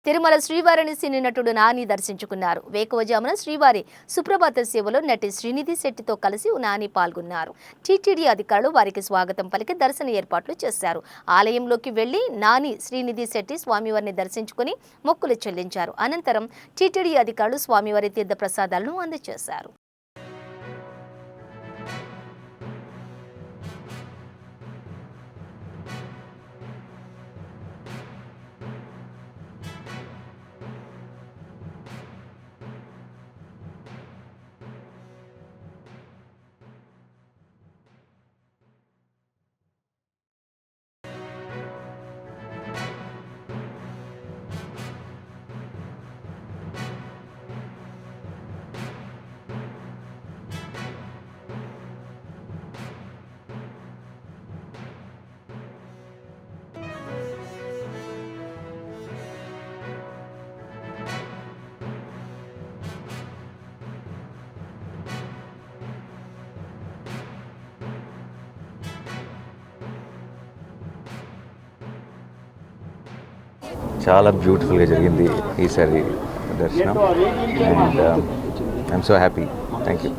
తిరుమల శ్రీవారిని సినీ నటుడు నాని దర్శించుకున్నారు. వేకువజామున శ్రీవారి సుప్రభాత సేవలో నటి శ్రీనిధి శెట్టితో కలిసి నాని పాల్గొన్నారు. టీటీడీ అధికారులు వారికి స్వాగతం పలికి దర్శన ఏర్పాట్లు చేశారు. ఆలయంలోకి వెళ్లి నాని శ్రీనిధి శెట్టి స్వామివారిని దర్శించుకుని మొక్కులు చెల్లించారు. అనంతరం టీటీడీ అధికారులు స్వామివారి తీర్థ ప్రసాదాలను అందజేశారు. చాలా బ్యూటిఫుల్గా జరిగింది ఈసారి దర్శనం and I'm so happy. Thank you.